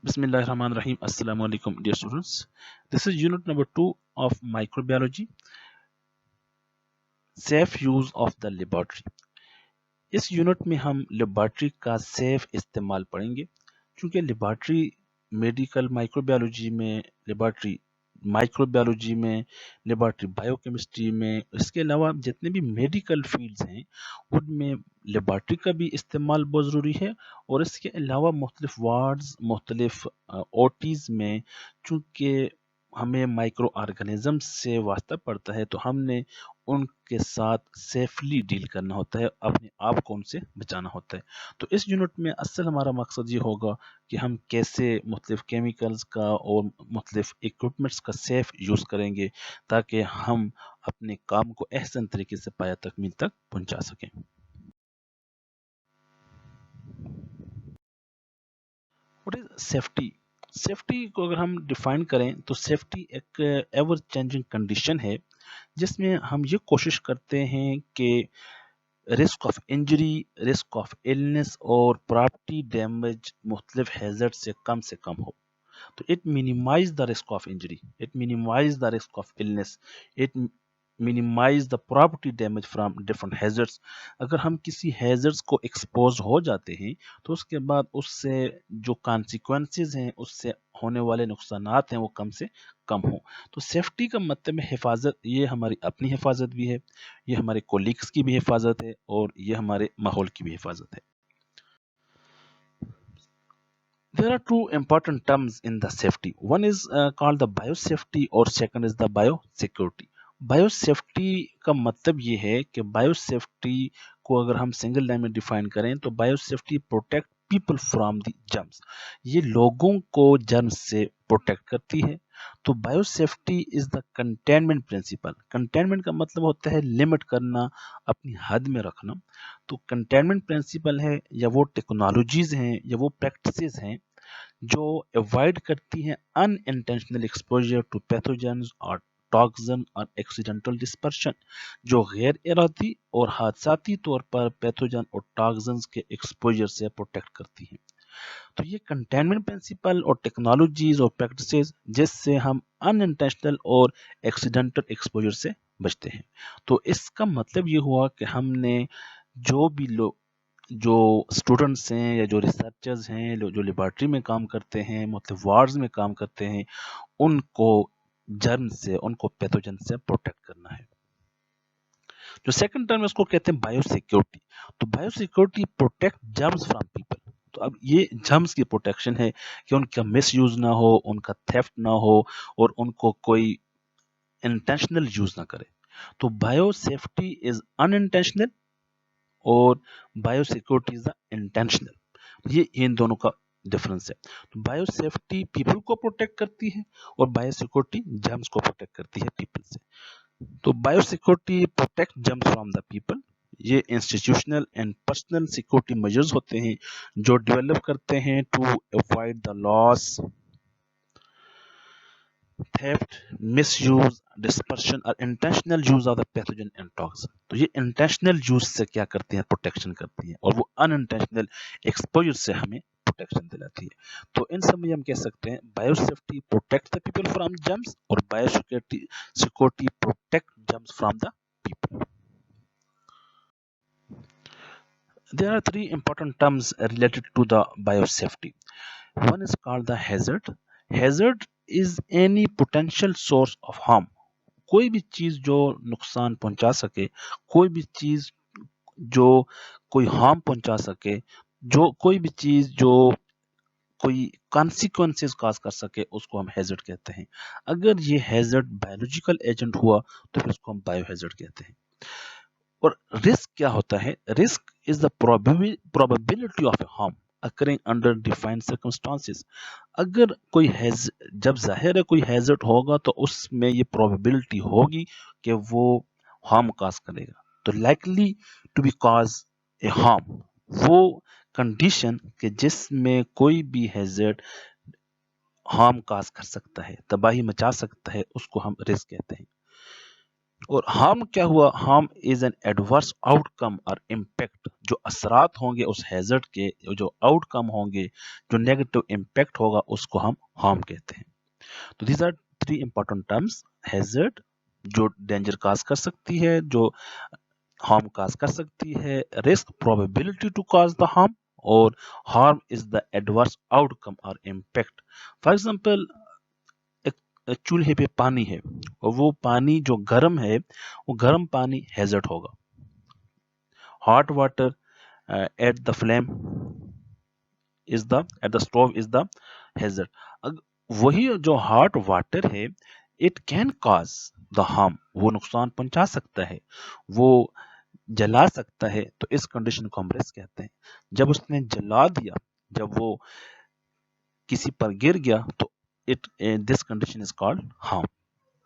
Bismillahirrahmanirrahim. Assalamu alaikum, dear students. This is unit number 2 of microbiology, safe use of the laboratory. इस unit में हम laboratory का safe इस्तेमाल पढ़ेंगे क्योंकि लेबॉर्ट्री मेडिकल माइक्रोबायोलॉजी में लेबॉर्ट्री बायोकेमिस्ट्री में, इसके अलावा जितने भी मेडिकल फील्ड्स हैं उनमें लेबॉर्ट्री का भी इस्तेमाल बहुत ज़रूरी है। और इसके अलावा मुख्तलिफ वार्ड्स, मुख्तलिफ ओटीज़ में चूँकि हमें माइक्रो ऑर्गेनिज़म से वास्ता पड़ता है तो हमने उनके साथ सेफली डील करना होता है, अपने आप को उनसे बचाना होता है। तो इस यूनिट में असल हमारा मकसद ये होगा कि हम कैसे मुख्तलिफ केमिकल्स का और मुख्तलिफ इक्विपमेंट्स का सेफ यूज़ करेंगे ताकि हम अपने काम को एहसन तरीके से पाया तकमील तक पहुंचा सकें। What is safety? सेफ्टी को अगर हम डिफाइन करें तो सेफ्टी एक एवर चेंजिंग कंडीशन है जिसमें हम ये कोशिश करते हैं कि risk of injury, risk of illness और प्रॉपर्टी डैमेज मुख्तलिफ हैजर्ड से कम हो। तो it minimise the risk of injury, it minimise the risk of illness, it minimise the property damage from different hazards. अगर हम किसी हैजर्ड्स को एक्सपोज हो जाते हैं तो उसके बाद उससे जो कॉन्सिक्वेंसेस हैं, उससे होने वाले नुकसानात हैं वो कम से कम हो। तो सेफ्टी का मतलब है हिफाजत। ये हमारी अपनी हिफाजत भी है, ये हमारे कोलीग्स की भी हिफाजत है और ये हमारे माहौल की भी हिफाजत है। There are two important terms in the safety. One is called the biosafety और second is the biosecurity. Biosafety का मतलब ये है कि बायोसेफ्टी को अगर हम सिंगल लाइन में डिफाइन करें तो biosafety protect people from the germs. ये लोगों को जर्म्स से प्रोटेक्ट करती है। तो biosafety is the containment principle. Containment का मतलब होता है लिमिट करना, अपनी हद में रखना। तो कंटेनमेंट प्रिंसिपल है या वो टेक्नोलॉजीज हैं या वो प्रैक्टिसेस हैं जो अवॉइड करती हैं अनइंटेंशनल एक्सपोजर टू पैथोजेंस और टॉक्सिन और एक्सीडेंटल डिस्पर्शन, जो गैर इरादी और हादसाती तौर पर पैथोजन और टॉक्सिन्स के एक्सपोजर से प्रोटेक्ट करती हैं। तो ये कंटेनमेंट प्रिंसिपल और टेक्नोलॉजीज और प्रैक्टिसेस जिससे हम अनइंटेंशनल और एक्सीडेंटल एक्सपोजर से बचते हैं। तो इसका मतलब ये हुआ कि हमने जो भी लोग, जो स्टूडेंट्स हैं या जो रिसर्चर्स हैं, जो लेबॉर्ट्री में काम करते हैं, मतलब वार्ड्स में काम करते हैं, उनको जर्म से, उनको पैथोजन से प्रोटेक्ट करना है। जो सेकंड टर्म है उसको कहते हैं बायोसिक्योरिटी। तो biosecurity protect germs from people. तो अब ये जर्म्स की प्रोटेक्शन है कि उनका मिस यूज ना हो, उनका थेफ्ट ना हो और उनको कोई इंटेंशनल यूज ना करे। तो बायोसेफ्टी इज अनइंटेंशनल और बायोसिक्योरिटी इज द इंटेंशनल। ये इन दोनों का डिफरेंस है। तो बायोसेफ्टी पीपल को प्रोटेक्ट करती है और बायोसिक्योरिटी जर्म्स को प्रोटेक्ट करती है पीपल से। तो biosecurity protect germs from the people. ये institutional and personal security measures होते हैं जो डेवलप करते हैं to avoid the loss, theft, misuse, dispersion और intentional use of the pathogen and toxin। तो ये intentional use से क्या करती हैं, प्रोटेक्शन करती हैं, और वो unintentional exposure से हमें प्रोटेक्शन दिलाती है। तो इन सब में हम कह सकते हैं biosafety protect the people from germs और biosecurity security protect germs from the people. There are three important terms related to the biosafety. One is called the hazard. Hazard is any potential source of harm. कोई भी चीज जो नुकसान पहुंचा सके, कोई भी चीज जो कोई हार्म पहुंचा सके, जो कोई भी चीज जो कोई कॉन्सिक्वेंसेस काज कर सके, उसको हम हैजर्ड कहते हैं। अगर ये हैजर्ड बायोलॉजिकल एजेंट हुआ तो फिर उसको हम बायोहैजर्ड कहते हैं। और रिस्क क्या होता है? Risk is the probability of A harm occurring under defined circumstances. अगर कोई जब जाहिर है कोई हैजर्ड होगा तो उसमें ये प्रोबेबिलिटी होगी कि वो हार्म काज करेगा। तो likely to be cause a harm, वो कंडीशन कि जिसमें कोई भी हैजर्ड हार्म काज कर सकता है, तबाही मचा सकता है, उसको हम रिस्क कहते हैं। اور ہارم کیا ہوا؟ Harm is an adverse outcome اور امپیکٹ. جو اثرات ہوں گے اس ہیزرڈ کے، جو آؤٹ کم ہوں گے، جو نیگیٹو امپیکٹ ہوگا، اس کو ہم ہارم کہتے ہیں. تو these are 3 important terms. Hazard جو ڈینجر کاز کر سکتی ہے، جو ہارم کاز کر سکتی ہے. Risk probability to cause the harm. اور harm is the adverse outcome اور امپیکٹ. فار ایگزامپل چولہے پہ پانی ہے اور وہ پانی جو گرم ہے وہ گرم پانی ہیزرڈ ہوگا. Hot water at the flame is the at the stove is the hazard. وہی جو ہاٹ واٹر ہے it can cause the harm, وہ نقصان پہنچا سکتا ہے، وہ جلا سکتا ہے. تو اس کنڈیشن کو ہم رسک کہتے ہیں. جب اس نے جلا دیا، جب وہ کسی پر گر گیا، تو this condition is called harm.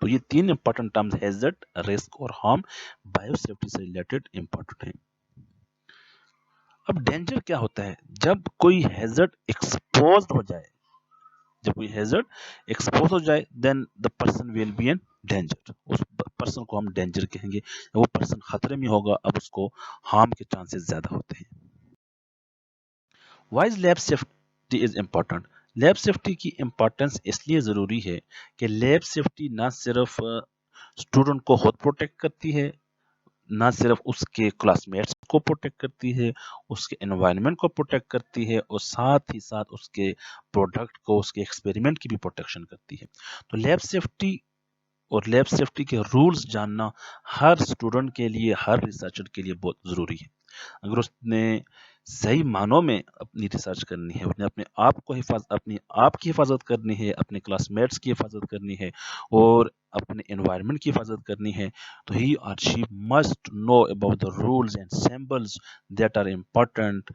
تو یہ 3 امپورٹنٹ ٹرمز ہیزرڈ، رسک اور ہارم بایو سیفٹی سے ریلیٹڈ امپورٹنٹ ہیں. اب ڈینجر کیا ہوتا ہے؟ جب کوئی ہیزرڈ ایکسپوزڈ ہو جائے، جب کوئی ہیزرڈ ایکسپوز ہو جائے then the person will be in danger. اس پرسن کو ہم ڈینجر کہیں گے. وہ پرسن خطرے میں ہوگا، اب اس کو ہارم کے چانسز زیادہ ہوتے ہیں. Why is lab safety is important? Lab safety کی امپورٹنس اس لیے ضروری ہے کہ لیب سیفٹی نہ صرف اسٹوڈنٹ کو خود پروٹیکٹ کرتی ہے، نہ صرف اس کے کلاس میٹس کو پروٹیکٹ کرتی ہے، اس کے انوائرمنٹ کو پروٹیکٹ کرتی ہے، اور ساتھ ہی ساتھ اس کے پروڈکٹ کو، اس کے ایکسپیریمنٹ کی بھی پروٹیکشن کرتی ہے. تو لیب سیفٹی اور لیب سیفٹی کے رولز جاننا ہر اسٹوڈنٹ کے لیے، ہر ریسرچر کے لیے بہت ضروری ہے. اگر اس نے صحیح معنوں میں اپنی ریسرچ کرنی ہے، اپنے آپ کو اپنی آپ کی حفاظت کرنی ہے، اپنے کلاس میٹس کی حفاظت کرنی ہے، اور اپنے انوائرمنٹ کی حفاظت کرنی ہے، تو ہی اور she must know about the rules and symbols that are important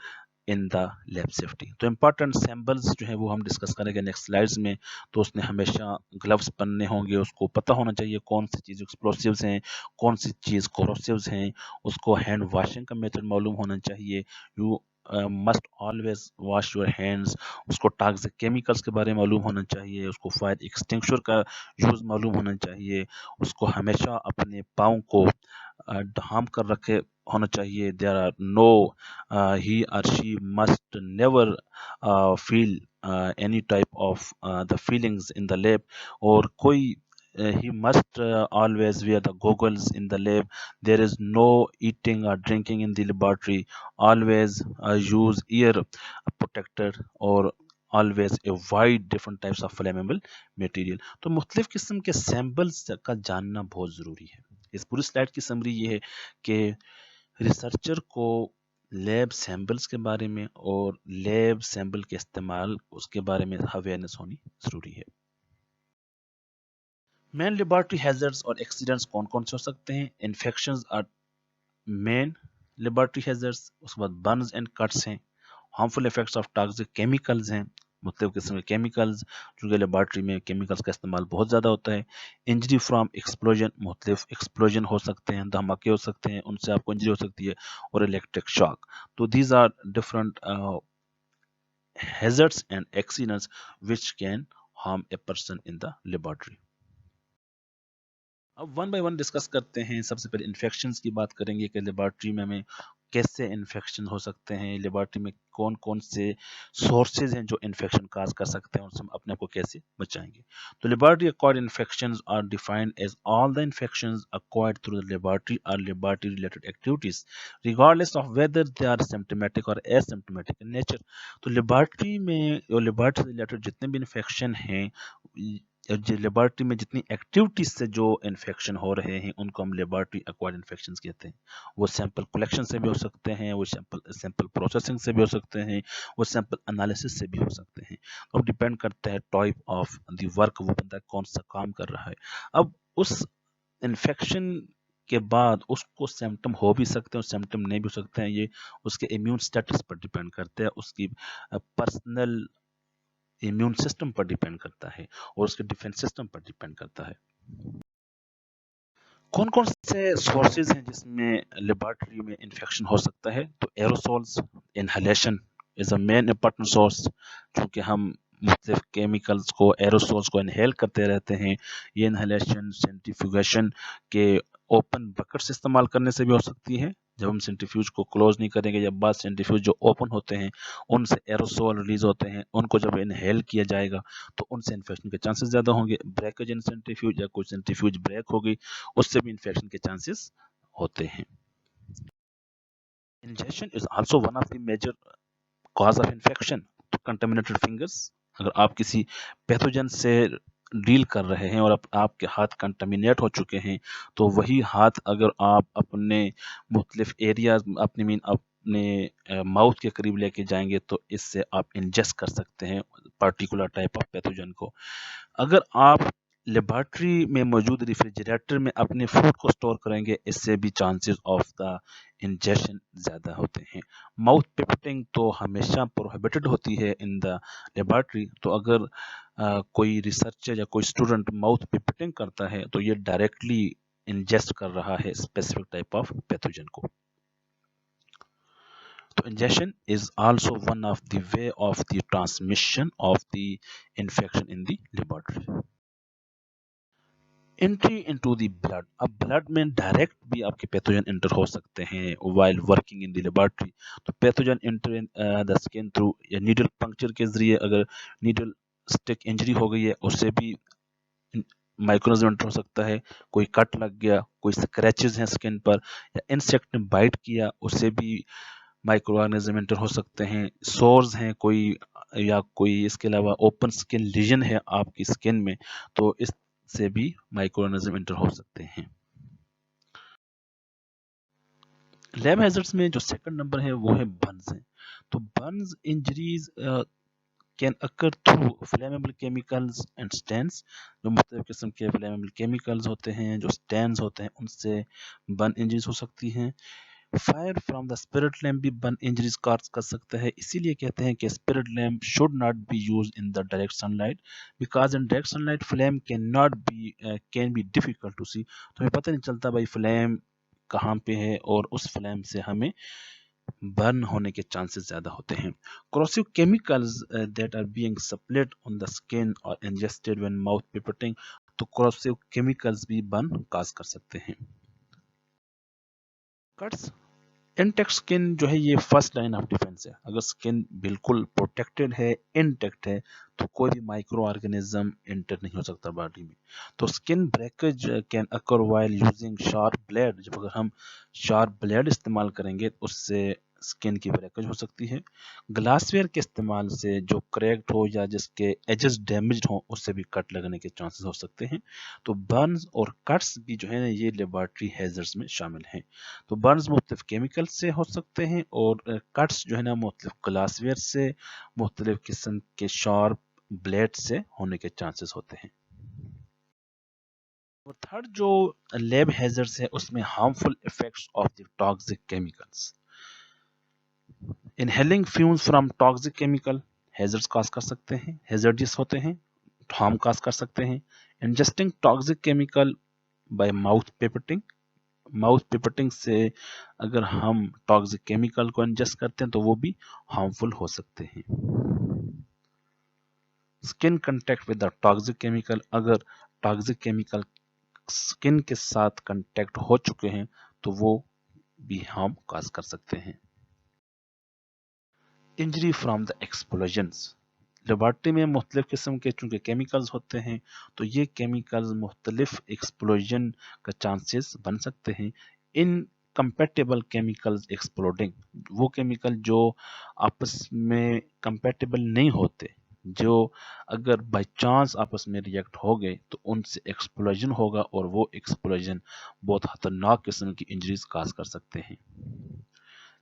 in the lab safety. تو امپورٹنٹ سمبلز جو ہیں وہ ہم ڈسکس کریں گے نیکسٹ سلائیڈز میں. تو اس نے ہمیشہ گلوز پہننے ہوں گے، اس کو پتہ ہونا چاہیے کون سی چیز ایکسپلوسیوز ہیں، کون سی چیز کوروسیوز ہیں، اس کو ہینڈ واشنگ کا میتھڈ معلوم ہونا چاہیے. You must always wash your hands. اس کو ٹاکسک کیمیکلز کے بارے میں معلوم ہونا چاہیے، اس کو فائر ایکسٹنگشر کا یوز معلوم ہونا چاہیے، اس کو ہمیشہ اپنے پاؤں کو ڈھانپ کر رکھے ہونا چاہیے. دیر آر نو ہی اور she must never feel any type of the feelings in the lab. اور کوئی he must always wear the goggles in the lab. There is no eating or drinking in the laboratory. Always use ear protector or always avoid different types of flammable material. تو مختلف قسم کے samples کا جاننا بہت ضروری ہے. اس پوری سلائڈ کی سمری یہ ہے کہ ریسرچر کو لیب سیمپلز کے بارے میں اور لیب سیمپل کے استعمال اس کے بارے میں اویئرنیس ہونی ضروری ہے. مین لیبارٹری ہیزرڈز اور ایکسیڈنٹس کون کون سے ہو سکتے ہیں؟ انفیکشنز اور مین لیبارٹری ہیزرڈز. اس کے بعد برنز اینڈ کٹس ہیں. Harmful effects of toxic chemicals ہیں، مختلف قسم کے کیمیکلز، چونکہ لیبارٹری میں کیمیکلز کا استعمال بہت زیادہ ہوتا ہے. انجری فرام ایکسپلوژن، مختلف ایکسپلوژن ہو سکتے ہیں، دھماکے ہو سکتے ہیں، ان سے آپ کو انجری ہو سکتی ہے. اور الیکٹرک شاک. تو these are different hazards and accidents which can harm a person in the laboratory. اب ون بائی ون ڈسکس کرتے ہیں. سب سے پہلے انفیکشنز کی بات کریں گے کہ لیبارٹری میں ہمیں کیسے انفیکشن ہو سکتے ہیں، لیبارٹری میں کون کون سے سورسز ہیں جو انفیکشن کاز کر سکتے ہیں، اور ہم اپنے کو کیسے بچائیں گے. تو laboratory acquired infections are defined as all the infections acquired through the laboratory or laboratory related activities regardless of whether they are symptomatic or asymptomatic in nature. تو لیبارٹری میں اور لیبارٹری سے ریلیٹڈ جتنے بھی انفیکشن ہیں، laboratory میں جتنی activities سے جو انفیکشن ہو رہے ہیں، ان کو ہم لیبارٹری ایکوائرڈ انفیکشنز کہتے ہیں. وہ سیمپل کلیکشن سے بھی ہو سکتے ہیں، وہ سیمپل پروسیسنگ سے بھی ہو سکتے ہیں، وہ سیمپل انالیسس سے بھی ہو سکتے ہیں. اب ڈیپینڈ کرتا ہے ٹائپ آف دی ورک، وہ بندہ کون سا کام کر رہا ہے. اب اس انفیکشن کے بعد اس کو سمٹم ہو بھی سکتے ہیں اور سمٹم نہیں بھی ہو سکتے ہیں. یہ اس کے امیون سٹیٹس پر ڈیپینڈ کرتا ہے، اس کی پرسنل امیون سسٹم پر ڈیپینڈ کرتا ہے، اور اس کے ڈیفینس سسٹم پر ڈیپینڈ کرتا ہے. کون کون سے سورسز ہیں جس میں لیبارٹری میں انفیکشن ہو سکتا ہے؟ تو ایروسولز، انہلیشن از اے مین امپورٹنٹ سورس. چونکہ ہم مختلف کیمیکلز کو، ایروسولز کو انہیل کرتے رہتے ہیں. یہ انہلیشن، سینٹریفیوگیشن کے ओपन बकेट्स इस्तेमाल करने से भी हो सकती है, जब हम सेंट्रीफ्यूज को क्लोज नहीं करेंगे, जब बाद सेंट्रीफ्यूज जो ओपन होते हैं उनसे एरोसोल रिलीज होते हैं, उनको जब इनहेल किया जाएगा तो उनसे इन्फेक्शन के चांसेस ज़्यादा होंगे। ब्रेकेज इन सेंट्रीफ्यूज या कोई सेंट्रीफ्यूज ब्रेक हो गई, उससे भी इन्फेक्शन के चांसेस होते हैं। Injection is also one of the major cause of infection to contaminated fingers. अगर आप किसी पैथोजन से डील कर रहे हैं और आपके हाथ कंटामिनेट हो चुके हैं, तो वही हाथ अगर आप अपने मुख्तलिफ एरियाज अपने माउथ के करीब लेके जाएंगे तो इससे आप इंजेस्ट कर सकते हैं पर्टिकुलर टाइप ऑफ पैथोजन को। अगर आप लेबॉर्ट्री में मौजूद रेफ्रिजरेटर में अपने फूड को स्टोर करेंगे, इससे भी चांसेस ऑफ द इंजेक्शन ज़्यादा होते हैं। माउथ पिपेटिंग तो हमेशा प्रोहिबिटेड होती है इन द लेबॉर्ट्री, तो अगर कोई रिसर्चर या कोई स्टूडेंट माउथ पिपेटिंग करता है तो ये डायरेक्टली इंजेस्ट कर रहा है स्पेसिफिक टाइप ऑफ पैथोजन को। तो injection is also one of the way of the transmission of the infection in the laboratory. Entry into the blood, अब ब्लड में डायरेक्ट भी आपके पैथोजन एंटर हो सकते हैं while working in the laboratory. तो pathogen enter in the skin through या needle puncture के जरिए, अगर नीडल स्टिक इंजरी हो गई है उससे भी माइक्रोऑर्गेनिज्म एंटर हो सकता है। कोई कट लग गया, कोई स्क्रैचेस हैं स्किन पर, या इंसेक्ट ने बाइट किया, उससे भी माइक्रो ऑर्गेनिज्म एंटर हो सकते हैं। सोर्स हैं कोई, या कोई इसके अलावा ओपन स्किन लीजन है आपकी स्किन में, तो इससे भी माइक्रो ऑर्गेनिज्म एंटर हो सकते हैं। लैब हैजर्ड्स में जो सेकंड नंबर है वो है बर्न्स है। तो burns injuries can occur through flammable chemicals and stains. जो मुख्तलिफ किस्म के फ्लेमेबल केमिकल्स होते हैं, जो स्टेन्स होते हैं, उनसे बर्न इंजरीज हो सकती हैं। Fire from the spirit lamp भी बर्न इंजरीज कॉज कर सकता है, इसीलिए कहते हैं कि spirit lamp should not be used in the direct sunlight, because in direct sunlight flame can be difficult to see. तो हमें पता नहीं चलता भाई फ्लेम कहाँ पे है, और उस फ्लेम से हमें बर्न होने के चांसेस ज़्यादा होते हैं। corrosive chemicals that are being supplied on the skin or ingested when mouth pipeting, तो corrosive chemicals भी बर्न काज कर सकते हैं। कट्स, इंटेक्ट स्किन जो है ये फर्स्ट लाइन ऑफ डिफेंस है। अगर स्किन बिल्कुल प्रोटेक्टेड है, इंटेक्ट है, तो कोई भी माइक्रो ऑर्गेनिज्म एंटर नहीं हो सकता बॉडी में। तो skin breakage can occur while using sharp blade, जब अगर हम शार्प ब्लेड इस्तेमाल करेंगे उससे स्किन की ब्रेकेज हो सकती है। ग्लासवेयर के इस्तेमाल से जो क्रैक्ड हो या जिसके एजेस डैमेज्ड हो उससे भी कट लगने के चांसेस हो सकते हैं। तो बर्न्स और कट्स भी जो है ना ये लेबॉर्ट्री हैजर्ड्स में शामिल हैं। तो बर्न्स मुख्तलिफ केमिकल से हो सकते हैं, और कट्स जो है ना मुख्तलिफ ग्लासवेयर से, मुख्तलिफ किस्म के शार्प ब्लेड से होने के चांसेस होते हैं। और थर्ड जो लैब हैजर्ड्स है उसमें harmful effects of the toxic chemicals. Inhaling fumes from toxic chemical hazards cause कर सकते हैं, हैजर्डियस होते हैं, हार्म कॉज कर सकते हैं। Ingesting toxic chemical by mouth pipetting, mouth pipetting से अगर हम टॉक्सिक केमिकल को इंजेस्ट करते हैं तो वो भी हार्मफुल हो सकते हैं। Skin contact with the toxic chemical, अगर टॉक्सिक केमिकल स्किन के साथ कंटेक्ट हो चुके हैं तो वो भी हार्म कॉज कर सकते हैं। Injury from the explosions, laboratory में मुख्तलिफ किस्म के चूँकि केमिकल्स होते हैं तो ये केमिकल्स मुख्तलिफ एक्सप्लोजन का चांसेस बन सकते हैं। इन कंपेटेबल केमिकल्स एक्सप्लोडिंग, वो केमिकल जो आपस में कंपेटेबल नहीं होते, जो अगर बाय चांस आपस में रिएक्ट हो गए तो उनसे एक्सप्लोजन होगा, और वो एक्सप्लोजन बहुत खतरनाक किस्म की इंजरीज काज कर सकते हैं।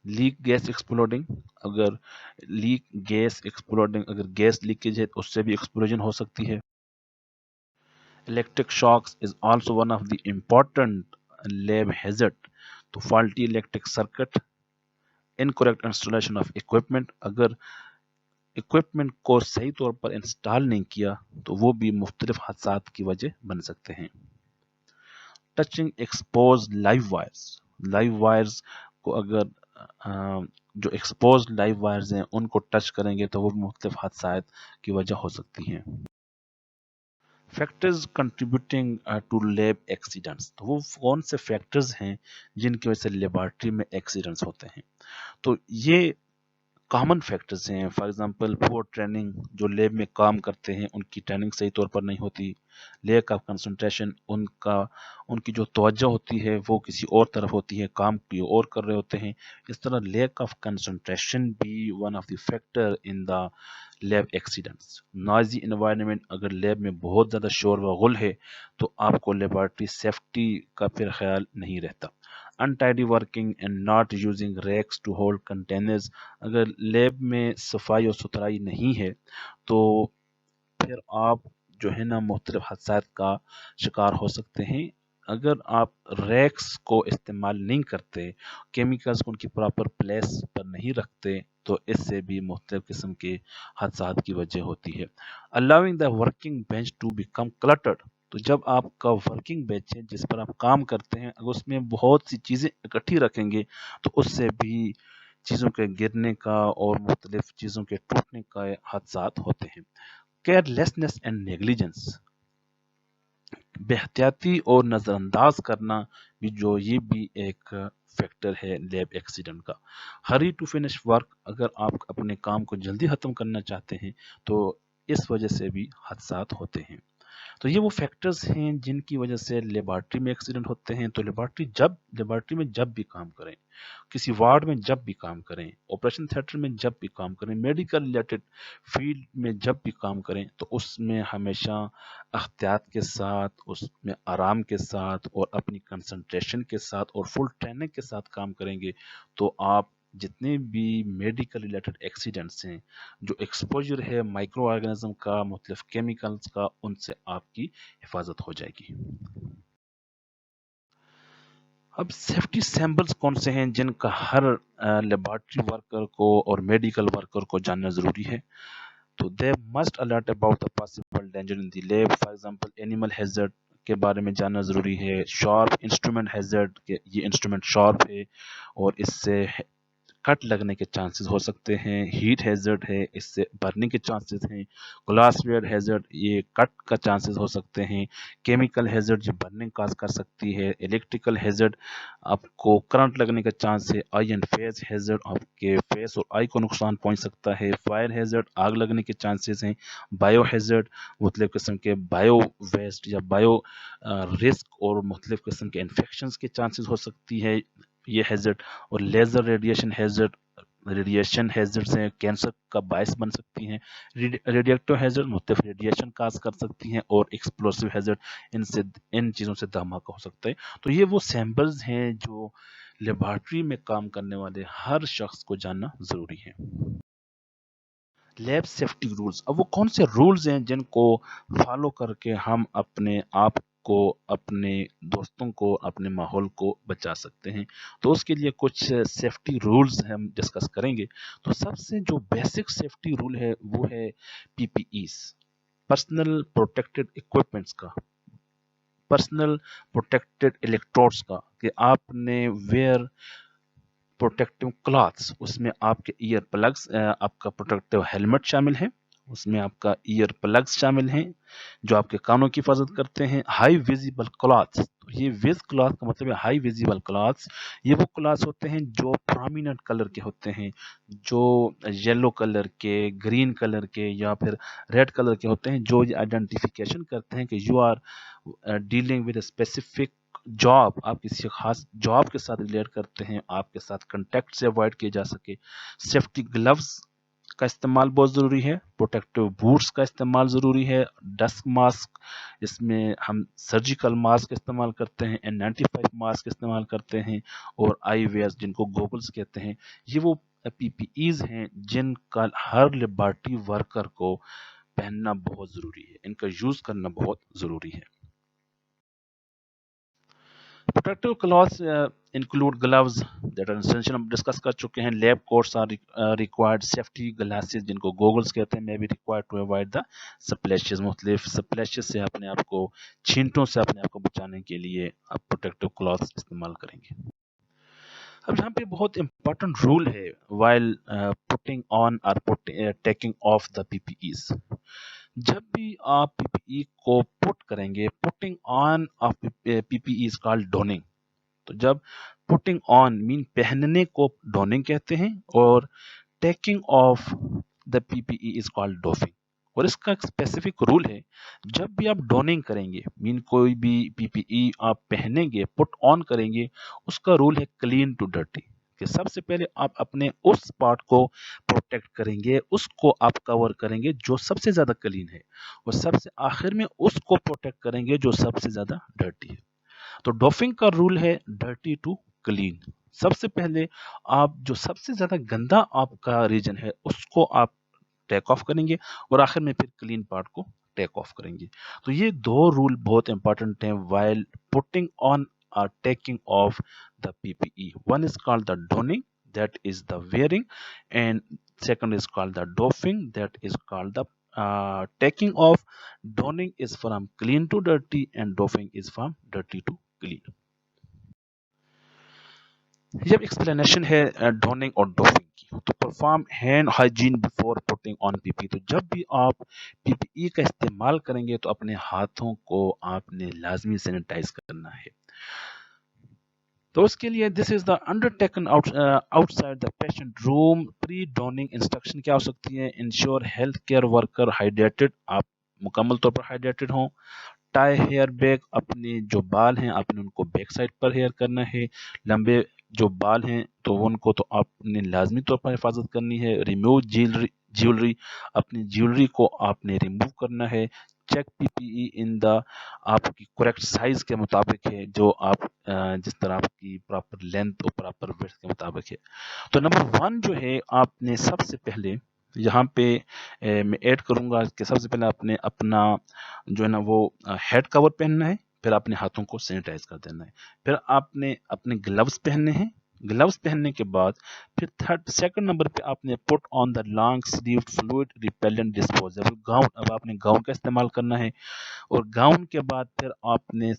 लीक गैस एक्सप्लोडिंग, अगर अगर गैस लीकेज है उससे भी एक्सप्लोजन हो सकती है। Electric shocks is also one of the important lab hazard. तो faulty electric circuit, incorrect installation of equipment, अगर इक्विपमेंट को सही तौर पर इंस्टॉल नहीं किया तो वो भी मुख्तलिफ हादसात की वजह बन सकते हैं। टचिंग एक्सपोज लाइव वायर्स को अगर जो एक्सपोज लाइव वायर्स हैं उनको टच करेंगे तो वो भी मुख्तलिफ हादसात की वजह हो सकती हैं। Factors contributing to lab accidents, तो वो कौन से फैक्टर्स हैं जिनकी वजह से लेबॉर्ट्री में एक्सीडेंट्स होते हैं? तो ये कॉमन फैक्टर्स हैं। फॉर एग्जांपल पुअर ट्रेनिंग, जो लैब में काम करते हैं उनकी ट्रेनिंग सही तौर पर नहीं होती। लैक ऑफ कंसंट्रेशन, उनकी जो तवज्जो होती है वो किसी और तरफ होती है, काम की और कर रहे होते हैं। इस तरह लैक ऑफ कंसंट्रेशन भी one of the factor in the lab accidents. Noisy environment, अगर लैब में बहुत ज़्यादा शोर व गुल है तो आपको लेबॉर्ट्री सेफ्टी का फिर ख्याल नहीं रहता। Untidy working and not using racks to hold containers, अगर लैब में सफाई और सुथराई नहीं है तो फिर आप जो है ना मुख्तलिफ हादसात का शिकार हो सकते हैं। अगर आप रैक्स को इस्तेमाल नहीं करते, केमिकल्स को उनकी प्रॉपर प्लेस पर नहीं रखते, तो इससे भी मुख्तलिफ किस्म के हादसात की वजह होती है। Allowing the working bench to become cluttered, तो जब आपका वर्किंग बेंच है जिस पर आप काम करते हैं, अगर उसमें बहुत सी चीज़ें इकट्ठी रखेंगे तो उससे भी चीज़ों के गिरने का और मुख्तलिफ चीज़ों के टूटने का हादसात होते हैं। केयरलेसनेस एंड नेग्लिजेंस, बेहतियाती और नज़रअंदाज करना भी ये भी एक फैक्टर है लैब एक्सीडेंट का। हरी टू फिनिश वर्क, अगर आप अपने काम को जल्दी ख़त्म करना चाहते हैं तो इस वजह से भी हादसात होते हैं। तो ये वो फैक्टर्स हैं जिनकी वजह से लेबॉर्ट्री में एक्सीडेंट होते हैं। तो लेबॉर्ट्री में जब भी काम करें, किसी वार्ड में जब भी काम करें, ऑपरेशन थिएटर में जब भी काम करें, मेडिकल रिलेटेड फील्ड में जब भी काम करें, तो उसमें हमेशा एहतियात के साथ, उसमें आराम के साथ और अपनी कंसंट्रेशन के साथ और फुल ट्रेनिंग के साथ काम करेंगे तो आप जितने भी मेडिकल रिलेटेड एक्सीडेंट्स हैं, जो एक्सपोजर है माइक्रो ऑर्गेनिज्म का, मुख्तलिफ केमिकल्स का, उनसे आपकी हिफाजत हो जाएगी। अब सेफ्टी सैंपल्स कौन से हैं जिनका हर लेबॉर्ट्री वर्कर को और मेडिकल वर्कर को जानना ज़रूरी है? तो they must alert about the possible danger in the lab. For example animal hazard के बारे में जानना ज़रूरी है। शार्प इंस्ट्रूमेंट हैजर्ड, के ये इंस्ट्रूमेंट शार्प है और इससे कट लगने के चांसेस हो सकते हैं। हीट हैजर्ड है, इससे बर्निंग के चांसेस हैं। ग्लासवेयर हैजर्ड, ये कट का चांसेस हो सकते हैं। केमिकल हैजर्ड, जो बर्निंग काज कर सकती है। इलेक्ट्रिकल हैजर्ड, आपको करंट लगने का चांस है। आई एंड फेस हैजर्ड, आपके फेस और आई को नुकसान पहुंच सकता है। फायर हैजर्ड, आग लगने के चांसेस हैं। बायो हैजर्ड, मुख्तलिफ किस्म के बायो वेस्ट या बायो रिस्क और मुख्तलिफ किस्म के इन्फेक्शंस के चांसेस हो सकती है ये हैजर्ड। और laser radiation hazard, radiation hazard से कैंसर का बायस बन सकती हैं। रेडिएक्टिव हैजर्ड मुख्तलिफ रेडिएशन काज कर सकती हैं। और एक्सप्लोसिव हैजर्ड, इन चीज़ों से धमाका हो सकता है। तो ये वो सैंपल्स हैं जो लेबॉर्ट्री में काम करने वाले हर शख्स को जानना ज़रूरी है। लैब सेफ्टी रूल्स, अब वो कौन से रूल्स हैं जिनको फॉलो करके हम अपने आप को, अपने दोस्तों को, अपने माहौल को बचा सकते हैं? तो उसके लिए कुछ सेफ्टी रूल्स हम डिस्कस करेंगे। तो सबसे जो बेसिक सेफ्टी रूल है वो है पीपीईस, पर्सनल प्रोटेक्टेड इक्विपमेंट्स का, पर्सनल प्रोटेक्टेड इलेक्ट्रोड्स का, कि आपने वेयर प्रोटेक्टिव क्लॉथ्स, उसमें आपके ईयर प्लग्स, आपका प्रोटेक्टिव हेलमेट शामिल है, उसमें आपका ईयर प्लग्स शामिल हैं जो आपके कानों की हिफाजत करते हैं। हाई विजिबल क्लॉथ्स, तो ये विज क्लॉथ का मतलब है हाई विजिबल क्लॉथ्स। ये वो क्लॉथ्स होते हैं जो प्रोमिनेंट कलर के होते हैं, जो येलो कलर के, ग्रीन कलर के या फिर रेड कलर के होते हैं, जो ये आइडेंटिफिकेशन करते हैं कि you are dealing with specific job, आप किसी खास जॉब के साथ रिलेट करते हैं, आपके साथ कंटेक्ट से अवॉइड किए जा सके। सेफ्टी ग्लव्स का इस्तेमाल बहुत ज़रूरी है। प्रोटेक्टिव बूट्स का इस्तेमाल ज़रूरी है। डस्ट मास्क, इसमें हम सर्जिकल मास्क इस्तेमाल करते हैं, N95 मास्क इस्तेमाल करते हैं। और आई वेयर, जिनको गॉगल्स कहते हैं, ये वो पीपीईज हैं जिनका हर लेबॉर्ट्री वर्कर को पहनना बहुत ज़रूरी है, इनका यूज़ करना बहुत ज़रूरी है। Protective clothes include gloves that are essential, हम डिस्कस कर चुके हैं। Lab coats are required. Safety glasses, जिनको गॉगल्स कहते हैं, may be required to avoid the splashes, मुख्तलिफ स्प्लैशेस से अपने आप को, छींटों से अपने आप को बचाने के लिए आप प्रोटेक्टिव क्लॉथ्स इस्तेमाल करेंगे। अब यहाँ पे बहुत इंपॉर्टेंट रूल है वाइल पुटिंग ऑन और टेकिंग ऑफ द पीपीईज। जब भी आप पीपीई को पुट करेंगे, putting on of PPE is called donning. तो जब पुटिंग ऑन मीन पहनने को डोनिंग कहते हैं, और taking off the PPE is called doffing. और इसका एक स्पेसिफिक रूल है, जब भी आप डोनिंग करेंगे मीन कोई भी पीपीई आप पहनेंगे, पुट ऑन करेंगे, उसका रूल है क्लीन टू डर्टी, कि सबसे पहले आप अपने उस पार्ट को प्रोटेक्ट करेंगे, उसको आप कवर करेंगे जो सबसे ज्यादा क्लीन है, और सबसे आखिर में उसको प्रोटेक्ट करेंगे जो सबसे ज्यादा डर्टी है। तो डॉफिंग का रूल है डर्टी टू क्लीन। सबसे पहले आप जो सबसे ज्यादा गंदा आपका रीजन है उसको आप टेक ऑफ करेंगे, और आखिर में फिर क्लीन पार्ट को टेक ऑफ करेंगे। तो ये दो रूल बहुत इंपॉर्टेंट हैं व्हाइल पुटिंग ऑन और taking off the PPE. One is called the donning, that is the wearing, and second is called the doffing, that is called the taking off. Donning is from clean to dirty and doffing is from dirty to clean. जब explanation है डोनिंग और डोफिंग की, तो perform hand hygiene before putting on PP. तो जब भी आप PPE का इस्तेमाल करेंगे तो अपने हाथों को आपने लाजमी सैनिटाइज करना है। तो उसके लिए this is the undertaken outside the patient room. Pre donning instruction क्या हो सकती है? Ensure health care worker hydrated, आप मुकम्मल तौर पर हाइड्रेटेड हों। टाई हेयर बैक, अपने जो बाल हैं आपने उनको बैक साइड पर हेयर करना है। लंबे जो बाल हैं तो उनको तो आपने लाजमी तौर पर हिफाजत करनी है। रिमूव ज्वेलरी, अपनी ज्वेलरी को आपने रिमूव करना है। चेक पीपीई इन द, आपकी करेक्ट साइज के मुताबिक है, जो आप जिस तरह आपकी प्रॉपर लेंथ और प्रॉपर विड्थ के मुताबिक है। तो नंबर 1 जो है, आपने सबसे पहले यहाँ पे मैं ऐड करूंगा कि सबसे पहले आपने अपना जो है ना वो हेड कवर पहनना है, फिर अपने हाथों को सैनिटाइज कर देना है, फिर आपने अपने ग्लव्स पहनने हैं। ग्लव्स पहनने के बाद फिर सेकंड नंबर पे आपने put on the long sleeve fluid repellent disposable gown. अब आपने गाउन का इस्तेमाल करना है, और गाउन के बाद फिर आपने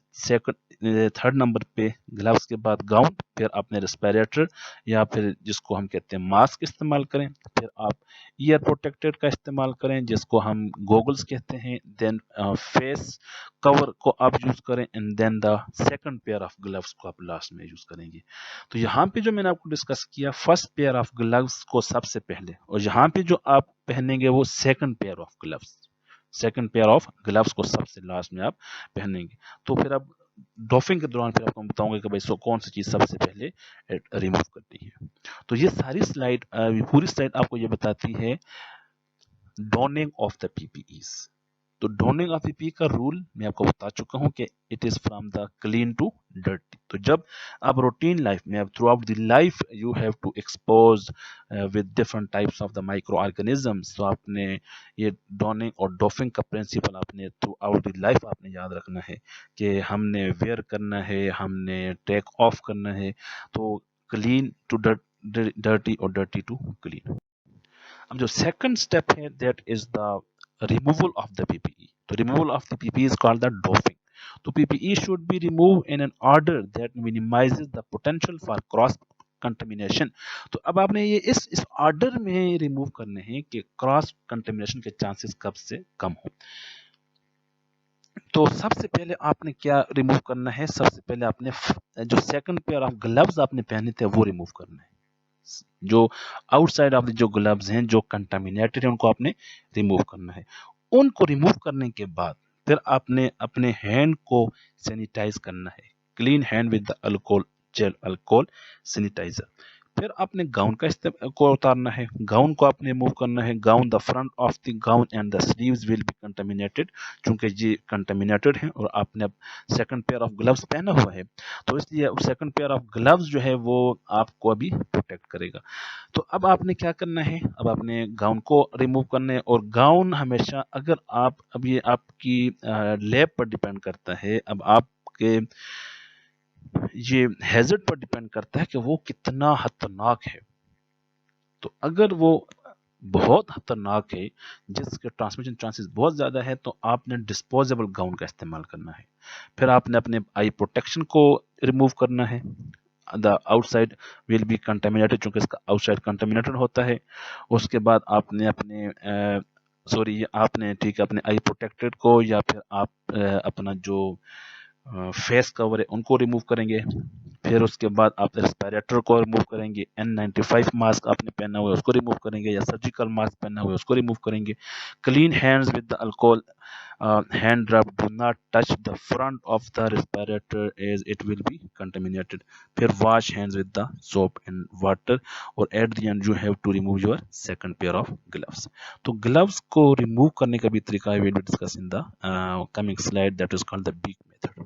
थर्ड नंबर पे ग्लव्स के बाद गाउन, फिर आपने रेस्पिरेटर या फिर जिसको हम कहते हैं मास्क इस्तेमाल करें, फिर आप ईयर प्रोटेक्टर का इस्तेमाल करें जिसको हम गोगल्स कहते हैं, देन फेस कवर को आप यूज करें, and then the second pair of gloves को आप लास्ट में यूज करेंगे। तो यहाँ पे जो मैंने आपको डिस्कस किया, फर्स्ट पेयर ऑफ ग्लव्स को सबसे पहले, और यहाँ पे जो आप पहनेंगे वो second pair of gloves, second pair of gloves को सबसे लास्ट में आप पहनेंगे। तो फिर अब डॉफिंग के दौरान फिर आपको बताऊंगा कि भाई सो कौन सी चीज सबसे पहले रिमूव करनी है। तो ये सारी स्लाइड, पूरी स्लाइड आपको ये बताती है डोनिंग ऑफ द पीपीईज। तो डोनिंग ऑफ पीपीई का रूल मैं आपको बता चुका हूं कि it is from the clean to dirty. तो जब आप रूटीन लाइफ में, अब throughout the life you have to expose with different types of the microorganisms, तो आपने ये डोनिंग और डॉफिंग का प्रिंसिपल आपने थ्रू आउट द लाइफ आपने याद रखना है कि हमने वेयर करना है, हमने टेक ऑफ करना है। तो क्लीन टू डर्टी और डर्टी टू क्लीन। अब जो सेकंड स्टेप है that is the removal of the PPE. The removal of the PPE is called the doffing. So PPE should be removed in an order that minimizes the potential for cross contamination. तो अब आपने ये इस order में remove करने हैं कि cross contamination के चांसेस कब से कम हो। तो सबसे पहले आपने क्या रिमूव करना है? सबसे पहले आपने जो सेकंड पेयर ऑफ ग्लव्स आपने पहने थे वो रिमूव करना है। जो आउटसाइड ऑफ जो ग्लव्स हैं जो कंटामिनेटेड हैं उनको आपने रिमूव करना है। उनको रिमूव करने के बाद फिर आपने अपने हैंड को सैनिटाइज करना है, clean hand with the alcohol gel alcohol sanitizer. फिर आपने गाउन को उतारना है, गाउन को आपने मूव करना है। Gown, the front of the gown and the sleeves will be contaminated, चूंकि ये कंटामिनेटेड हैं और आपने अब सेकंड पेयर ऑफ ग्लव्स पहना हुआ है, तो इसलिए सेकंड पेयर ऑफ ग्लव्स जो है वो आपको अभी प्रोटेक्ट करेगा। तो अब आपने क्या करना है? अब आपने गाउन को रिमूव करना है, और गाउन हमेशा, अगर आप, अब ये आपकी लैब पर डिपेंड करता है, अब आपके ये हैजर्ड पर डिपेंड करता है कि वो कितना खतरनाक है। तो अगर वो बहुत खतरनाक है जिसके ट्रांसमिशन चांसेस बहुत ज़्यादा है, तो आपने डिस्पोजेबल गाउन का इस्तेमाल करना है। फिर आपने अपने आई प्रोटेक्शन को रिमूव करना है। The outside will be contaminated, चूंकि इसका आउटसाइड कंटेमिनेटेड होता है। उसके बाद आपने अपने سوری آپ نے ٹھیک ہے اپنے آئی پروٹیکٹڈ کو یا پھر آپ اپنا جو فیس کور ہے ان کو ریموو کریں گے. پھر اس کے بعد آپ ریسپائریٹر کو ریموو کریں گے. N95 ماسک آپ نے پہنا ہوا ہے اس کو ریموو کریں گے, یا سرجیکل ماسک پہنا ہوا ہے اس کو ریموو کریں گے. Clean hands with the alcohol hand rub. Do not touch the front of the respirator as it will be contaminated. پھر wash hands with the soap and water, اور at the end you have to remove your second pair of gloves. تو gloves کو remove کرنے کا بھی طریقہ ہے, we will discuss in the coming slide, that is called the beak method.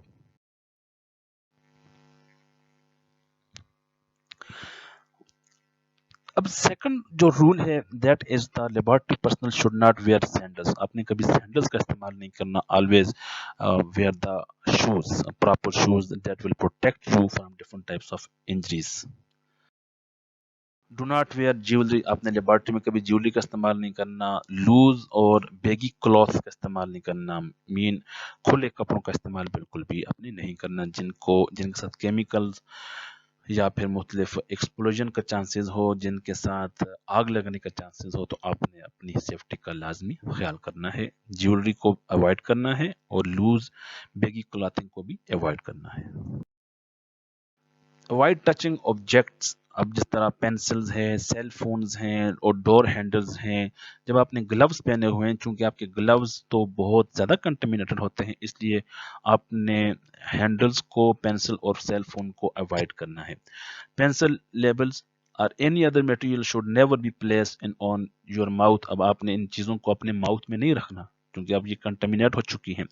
اب second جو رول ہے that is the laboratory personnel should not wear sandals. آپ نے کبھی سینڈلس کا استعمال نہیں کرنا. Always wear the shoes, proper shoes that will protect you from different types of injuries. Do not wear jewellery. آپ نے لیبارٹری میں کبھی جیولری کا استعمال نہیں کرنا. لوز اور بیگی کلاتھ کا استعمال نہیں کرنا. مین کھلے کپڑوں کا استعمال بالکل بھی آپ نے نہیں کرنا جن کے ساتھ کیمیکلز یا پھر مختلف ایکسپلوژن کا چانسز ہو, جن کے ساتھ آگ لگنے کا چانسز ہو. تو آپ نے اپنی سیفٹی کا لازمی خیال کرنا ہے. جیولری کو اوائڈ کرنا ہے اور لوز بیگی کلاتھنگ کو بھی اوائڈ کرنا ہے. Avoid touching objects. اب جس طرح پینسلز ہیں, سیل فونز ہیں اور ڈور ہینڈلز ہیں, جب آپ نے گلوز پہنے ہوئے ہیں, چونکہ آپ کے گلوز تو بہت زیادہ کنٹامینیٹڈ ہوتے ہیں, اس لیے آپ نے ہینڈلز کو, پینسل اور سیل فون کو اوائڈ کرنا ہے. پینسل لیبلز اور any other material should never be place in on your mouth. اب آپ نے ان چیزوں کو اپنے ماؤتھ میں نہیں رکھنا کیونکہ اب یہ کنٹامینیٹ ہو چکی ہیں.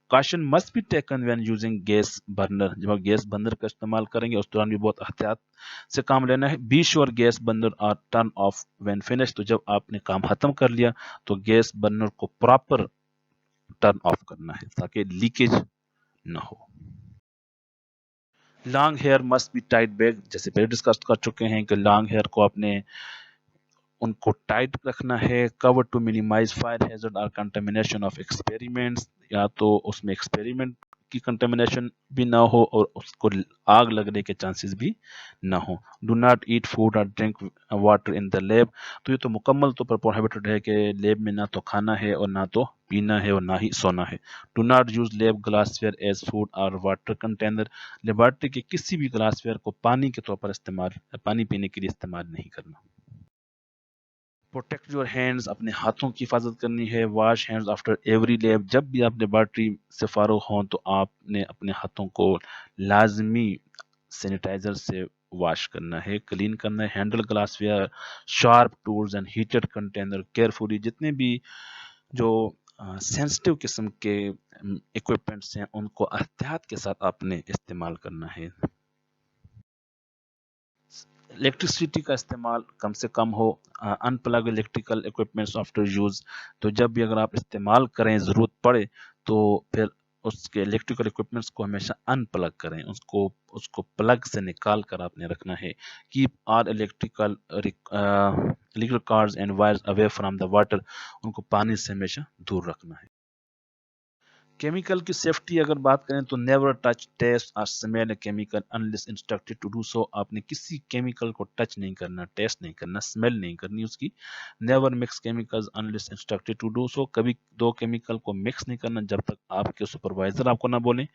Caution must be taken when using gas burner. جب آپ گیس برنر کا استعمال کریں گے اس دوران بھی بہت احتیاط سے کام لینا ہے. Be sure gas burner are turn off when finish. تو جب آپ نے کام ختم کر لیا تو گیس برنر کو پراپر ٹرن آف کرنا ہے تاکہ لیکیج نہ ہو. Long hair must be tight back. جیسے پہلے ڈسکس کر چکے ہیں کہ لانگ ہیئر کو آپ نے ان کو ٹائٹ رکھنا ہے. کور ٹو مینیمائز فائر ہیزرڈ اور کنٹامینیشن آف ایکسپیریمنٹس. یا تو اس میں ایکسپیریمنٹ کی کنٹامینیشن بھی نہ ہو اور اس کو آگ لگنے کے چانسز بھی نہ ہو. ڈو ناٹ ایٹ فوڈ اور drink water in the lab. تو یہ تو مکمل طور پر پروہیبٹڈ ہے کہ لیب میں نہ تو کھانا ہے اور نہ تو پینا ہے اور نہ ہی سونا ہے. Do not use lab glass where as food اور واٹر کنٹینر. لیبارٹری کے کسی بھی گلاس ویئر کو پانی کے طور پر پانی پینے کے لیے استعمال نہیں کرنا. Protect your hands. اپنے ہاتھوں کی حفاظت کرنی ہے. Wash hands after every lab. جب بھی آپ لیبارٹری سے فارغ ہوں تو آپ نے اپنے ہاتھوں کو لازمی سینیٹائزر سے واش کرنا ہے, کلین کرنا ہے. Handle glassware, sharp tools and heated container carefully. جتنے بھی جو سینسٹیو قسم کے اکوپمنٹس ہیں ان کو احتیاط کے ساتھ آپ نے استعمال کرنا ہے. الیکٹریسٹی کا استعمال کم سے کم ہو. Unplug electrical equipments after use. تو جب بھی اگر آپ استعمال کریں, ضرورت پڑے, تو پھر اس کے الیکٹریکل اکوپمنٹس کو ہمیشہ ان پلگ کریں. اس کو پلگ سے نکال کر آپ نے رکھنا ہے. Keep all electrical cords and wires away from the water. ان کو پانی سے ہمیشہ دور رکھنا ہے. کیمیکل کی سیفٹی اگر بات کریں تو نیور ٹچ, ٹیسٹ اور smell a chemical unless instructed to do so. آپ نے کسی کیمیکل کو ٹچ نہیں کرنا, ٹیسٹ نہیں کرنا, اسمیل نہیں کرنی اس کی. Never mix chemicals unless instructed to do so. کبھی دو کیمیکل کو مکس نہیں کرنا جب تک آپ کے سپروائزر آپ کو نہ بولیں.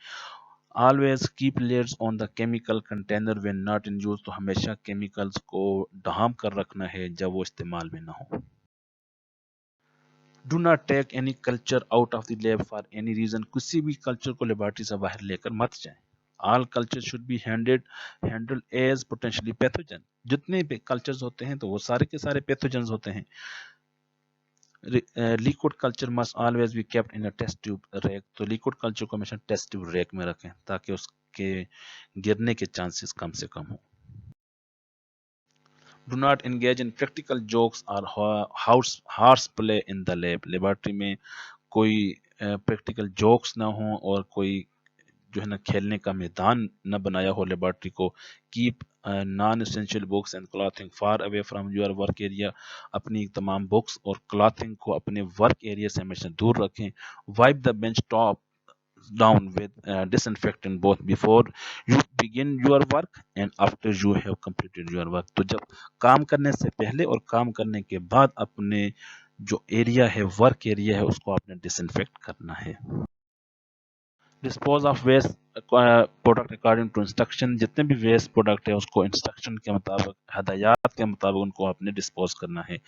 Always keep lids on the chemical container when not in use. تو ہمیشہ کیمیکلز کو ڈھانپ کر رکھنا ہے جب وہ استعمال میں نہ ہو. Do not take any culture out of the lab for any reason. کسی بھی کلچر کو لیبارٹری سے باہر لے کر مت جائیں. All culture should be handled as potentially pathogen. جتنے بھی کلچرز ہوتے ہیں تو وہ سارے کے سارے پیتھوجنز ہوتے ہیں. Liquid culture must always be kept in a test tube rack. تو لیکوڈ کلچر کو ہمیشہ ٹیسٹ ٹیوب ریک میں رکھیں تاکہ اس کے گرنے کے چانسز کم سے کم ہوں. Do not engage in practical jokes or horse play in the lab. Laboratory میں کوئی پریکٹیکل جوکس نہ ہوں اور کوئی جو ہے نا کھیلنے کا میدان نہ بنایا ہو لیبارٹری کو. Keep non essential books and clothing far away from your work area. اپنی تمام بکس اور کلاتھنگ کو اپنے ورک ایریا سے ہمیشہ دور رکھیں. Wipe the bench top down with disinfectant both before you begin your work and after you have completed your work. تو جب کام کرنے سے پہلے اور کام کرنے کے بعد اپنے जो एरिया है, वर्क एरिया है, उसको आपने डिसइंफेक्ट करना है। Dispose of waste product according to instruction, जितने भी वेस्ट प्रोडक्ट है उसको इंस्ट्रक्शन के मुताबिक, हदायत के मुताबिक उनको आपने डिस्पोज करना है।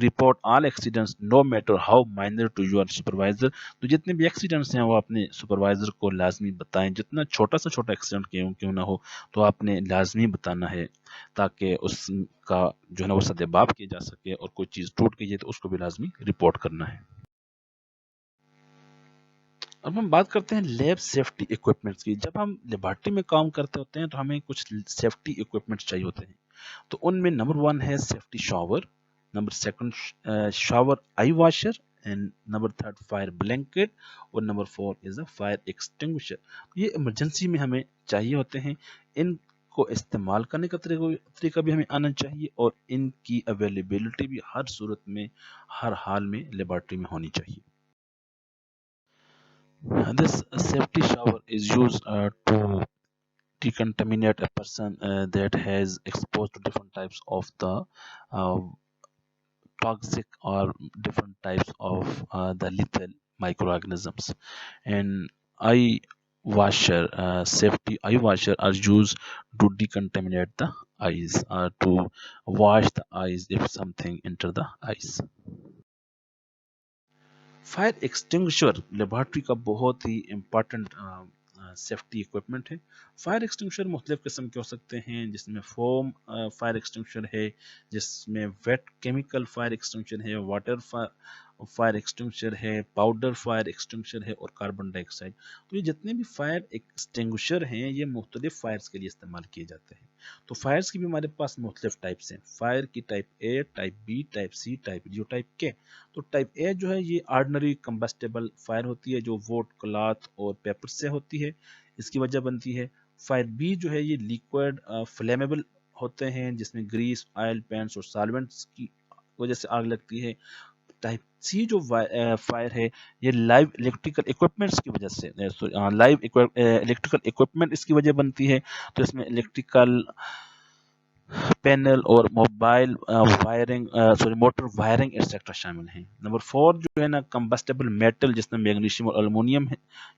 Report all accidents no matter how minor to your supervisor, तो जितने भी एक्सीडेंट्स हैं वो अपने सुपरवाइजर को लाजमी बताएं, जितना छोटा से छोटा एक्सीडेंट क्यों ना हो तो आपने लाजमी बताना है, ताकि उसका जो है ना वो सदेबाप किया जा सके, और कोई चीज़ टूट गई है तो उसको भी लाजमी रिपोर्ट करना है। अब हम बात करते हैं लैब सेफ्टी इक्विपमेंट्स की। जब हम लेबॉरेटरी में काम करते होते हैं तो हमें कुछ सेफ्टी इक्विपमेंट्स चाहिए होते हैं। तो उनमें नंबर 1 है safety shower, number 2 shower eye washer, and number 3 fire blanket, और number 4 is a fire extinguisher. ये इमरजेंसी में हमें चाहिए होते हैं। इनको इस्तेमाल करने का तरीका भी हमें आना चाहिए, और इनकी अवेलेबिलिटी भी हर सूरत में, हर हाल में लेबॉरेटरी में होनी चाहिए। This safety shower is used to decontaminate a person that has exposed to different types of the uh, toxic or different types of the lethal microorganisms. And eye washer, safety eye washer are used to decontaminate the eyes, to wash the eyes if something enter the eyes. Fire extinguisher laboratory का बहुत ही important safety equipment है। Fire extinguisher मुख्तलिफ किस्म के हो सकते हैं, जिसमें फोम फायर एक्सटिंग्विशर है, जिसमें वेट केमिकल फायर एक्सटिंग्विशर है, वाटर फायर एक्सटिंग्विशर है, पाउडर फायर एक्सटिंग्विशर है, और कार्बन डाइऑक्साइड। तो ये जितने भी फायर एक्सटिंग्विशर हैं ये मुख्तलिफ फायर्स के लिए इस्तेमाल किए जाते हैं। तो फायर्स की भी हमारे पास मुख्तलिफ टाइप्स हैं। फायर की type A, type B, type C, type D, type K. तो टाइप ए जो है ये ऑर्डिनरी कंबस्टेबल फायर होती है, जो वोड, क्लॉथ और पेपर से होती है, इसकी वजह बनती है। फायर बी जो है ये लिक्विड फ्लेमेबल होते हैं, जिसमें ग्रीस, ऑयल, पेंट्स और सॉल्वेंट्स की वजह से आग लगती है। टाइप सी जो फायर है ये लाइव इलेक्ट्रिकल इक्विपमेंट्स की वजह से, लाइव इलेक्ट्रिकल इक्विपमेंट इसकी वजह बनती है। तो इसमें इलेक्ट्रिकल पैनल और mobile wiring, sorry motor wiring etcetera शामिल हैं। नंबर 4 जो है ना कंबस्टेबल मेटल, जिसमें मैग्नीशियम और एल्युमिनियम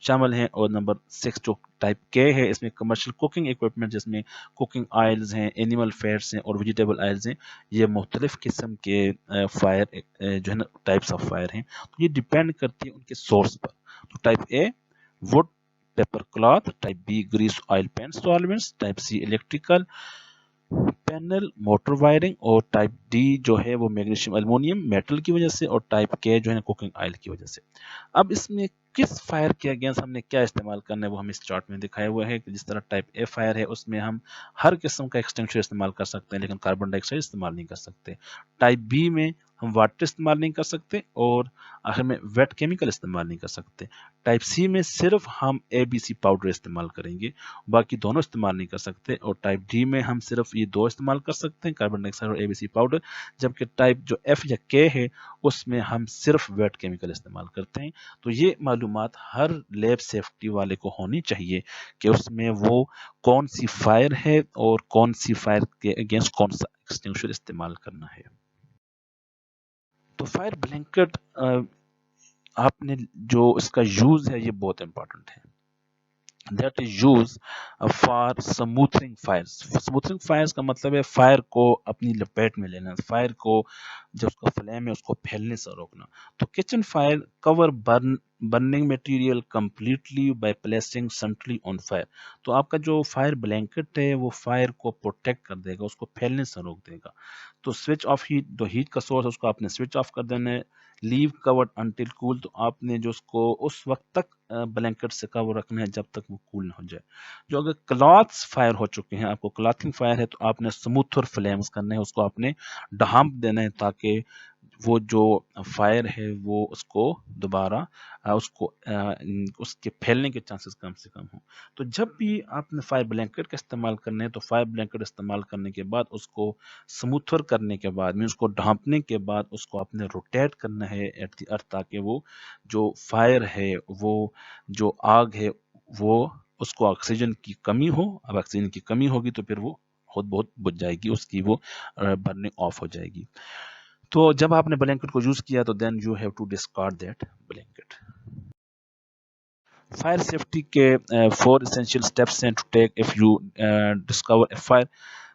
शामिल हैं। और नंबर 6 जो टाइप के है इसमें कमर्शियल कुकिंग इक्विपमेंट, जिसमें कुकिंग ऑयल्स हैं, एनिमल फैट्स हैं और वेजिटेबल ऑयल्स हैं। ये मुख्तलिफ किस्म के फायर जो है ना टाइप्स ऑफ फायर हैं। तो ये डिपेंड करती है उनके सोर्स पर। तो type A wood, paper, cloth. Type B grease, oil, paint, solvents. Type C electrical panel, motor wiring. और टाइप डी जो है वो मैग्नीशियम एल्युमिनियम मेटल की वजह से। और टाइप के जो है कुकिंग ऑयल की वजह से। अब इसमें किस फायर के अगेंस्ट हमने क्या इस्तेमाल करना है वो हम इस चार्ट में दिखाया हुआ है कि जिस तरह टाइप ए फायर है उसमें हम हर किस्म का एक्सटेंशन इस्तेमाल कर सकते हैं, लेकिन कार्बन डाइऑक्साइड इस्तेमाल नहीं कर सकते। टाइप बी में हम वाटर इस्तेमाल नहीं कर सकते, और आखिर में वेट केमिकल इस्तेमाल नहीं कर सकते। टाइप सी में सिर्फ हम ABC पाउडर इस्तेमाल करेंगे, बाकी दोनों इस्तेमाल नहीं कर सकते। और टाइप डी में हम सिर्फ ये दो इस्तेमाल कर सकते हैं, कार्बन डाइऑक्साइड और ABC पाउडर। जबकि टाइप जो एफ या के है उसमें हम सिर्फ वेट केमिकल इस्तेमाल करते हैं। तो ये मालूमात हर लैब सेफ्टी वाले को होनी चाहिए कि उसमें वो कौन सी फायर है और कौन सी फायर के अगेंस्ट कौन सा एक्सटिंग्विशर इस्तेमाल करना है। तो फायर ब्लैंकेट आपने जो इसका यूज है ये बहुत इंपॉर्टेंट है। that is used for smoothing fires। smoothing fires का मतलब है फायर को अपनी लपेट में लेना, फायर को जो उसका फ्लेम है उसको फैलने से रोकना। तो kitchen fire cover burning material completely by placing centrally on fire. तो आपका जो फायर ब्लैंकेट है वो फायर को प्रोटेक्ट कर देगा, उसको फैलने से रोक देगा। तो स्विच ऑफ हीट, जो हीट का सोर्स है उसको आपने स्विच ऑफ कर देना है। लीव कवर्ड अंटिल कूल, तो आपने जो उसको उस वक्त तक ब्लैंकेट से कवर रखना है जब तक वो कूल ना हो जाए। जो अगर क्लॉथ्स फायर हो चुके हैं, आपको क्लॉथिंग फायर है, तो आपने स्मूथर फ्लेम्स करना है, उसको आपने ढांप देना है ताकि वो जो फायर है वो उसको दोबारा उसके फैलने के चांसेस कम से कम हो। तो जब भी आपने फायर ब्लैंकेट का इस्तेमाल करना है तो फायर ब्लैंकेट इस्तेमाल करने के बाद उसको स्मूथर करने के बाद में उसको ढांपने के बाद उसको आपने रोटेट करना है एट द अर्थ, ताकि वो जो फायर है, वो जो आग है, वो उसको ऑक्सीजन की कमी हो। अब ऑक्सीजन की कमी होगी तो फिर वो खुद बहुत बुझ जाएगी, उसकी वो बर्निंग ऑफ हो जाएगी। تو جب آپ نے بلینکٹ کو یوز کیا تو then you have to discard that blanket. Fire safety کے 4 اسینشیل اسٹیپس ہیں to take if you discover a fire.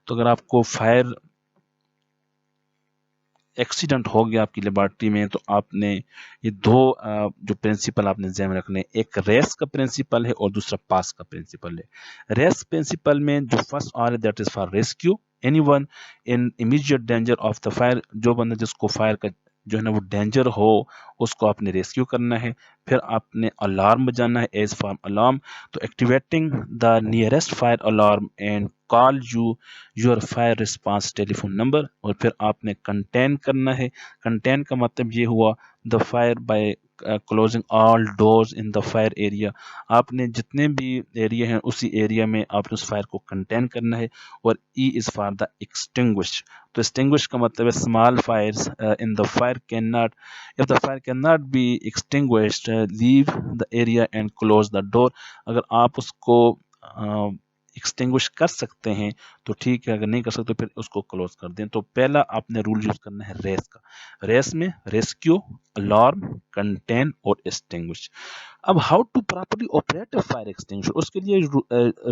تو اگر آپ کو فائر ایکسیڈنٹ ہو گیا آپ کی لیبارٹری میں تو آپ نے یہ دو جو پرنسپل آپ نے ذہن میں رکھنے، ایک ریس کا پرنسپل ہے اور دوسرا پاس کا پرنسپل ہے. ریس پرنسپل میں جو فرسٹ آر ہے that is for rescue any one in immediate danger of the fire. جو بندہ جس کو فائر کا جو ہے نا وہ ڈینجر ہو اس کو آپ نے ریسکیو کرنا ہے. پھر آپ نے الارم بجانا ہے ایز فار الارم. تو activating the nearest fire alarm and call your fire response telephone number. اور پھر آپ نے کنٹین کرنا ہے. کنٹین کا مطلب یہ ہوا the fire by closing all doors in the fire area. آپ نے جتنے بھی ایریا ہیں اسی ایریا میں آپ نے اس فائر کو کنٹین کرنا ہے. اور ای از فار دا ایکسٹنگوش. تو ایکسٹنگوش کا مطلب ہے small fires in the fire can not if the fire cannot be extinguished leave the area and close the door. اگر آپ اس کو ایکسٹنگوش کر سکتے ہیں تو ٹھیک ہے، اگر نہیں کر سکتے پھر اس کو کلوز کر دیں. تو پہلا آپ نے رول یوز کرنا ہے ریس کا. ریس میں ریسکیو، الارم، کنٹین اور ایکسٹنگوش. اب how to properly operate a fire extinguisher, اس کے لیے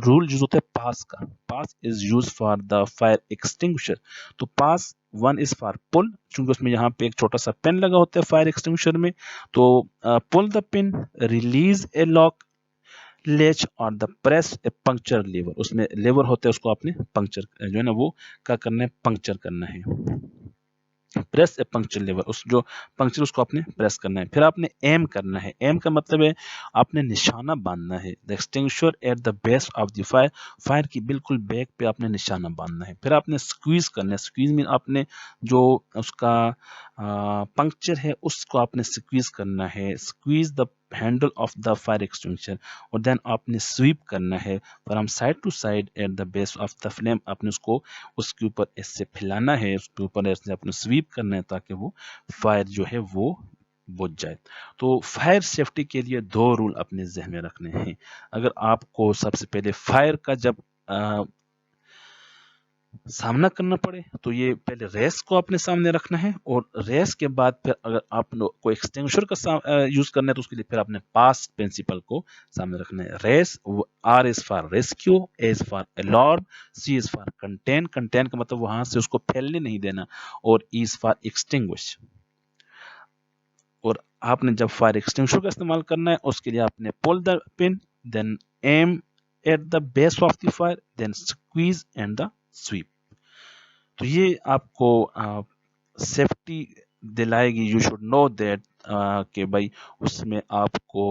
رول یوز ہوتا ہے پاس کا. PASS is use for the fire extinguisher. تو پاس 1 از فار پل، چونکہ اس میں یہاں پہ ایک چھوٹا سا پین لگا ہوتا ہے فائر ایکسٹنگوشر میں. تو پل دا پن، ریلیز اے لاک لیچ اور the press a puncture liver. اس میں لیور ہوتا ہے، اس کو آپ نے پنکچر جو ہے نا وہ کیا کرنا ہے، پنکچر کرنا ہے. پریس اے پنکچر لیور، اس جو پنکچر اس کو آپ نے پریس کرنا ہے. پھر آپ نے ایم کرنا ہے. ایم کا مطلب ہے آپ نے نشانہ باندھنا ہے. The extinguisher at the base of the fire, fire کی بالکل بیک پہ آپ نے نشانہ باندھنا ہے. پھر آپ نے سکویز کرنا ہے. سکویز میں آپ نے جو اس کا پنکچر ہے اس کو آپ نے سکویز کرنا ہے. Squeeze the handle of the fire extinguisher. اور دین آپ نے سویپ کرنا ہے from side to side at the base of the flame. آپ نے اس کو اس کے اوپر ایسے پھیلانا ہے، اس کے اوپر ایسے اپنے سویپ کرنا ہے تاکہ وہ فائر جو ہے وہ بجھ جائے. تو فائر سیفٹی کے لیے 2 رول اپنے ذہن میں رکھنے ہیں. اگر آپ کو سب سے پہلے فائر کا جب سامنا کرنا پڑے تو یہ پہلے ریس کو اپنے سامنے رکھنا ہے، اور ریس کے بعد پھر اگر آپ کو ایکسٹنگوشر کا یوز کرنا ہے تو اس کے لیے پھر آپ نے پاس پرنسپل کو سامنے رکھنا ہے. RACE, R is for rescue, A is for alarm, C is for contain. Contain کا مطلب وہاں سے اس کو پھیلنے نہیں دینا، اور ای از فار ایکسٹنگوش. اور آپ نے جب فائر ایکسٹنگوشر کا استعمال کرنا ہے اس کے لیے آپ نے pull the pin, then aim at the base of the fire, then squeeze and the sweep. تو یہ آپ کو سیفٹی دلائے گی. یو شوڈ نو دیٹ کہ بھائی اس میں آپ کو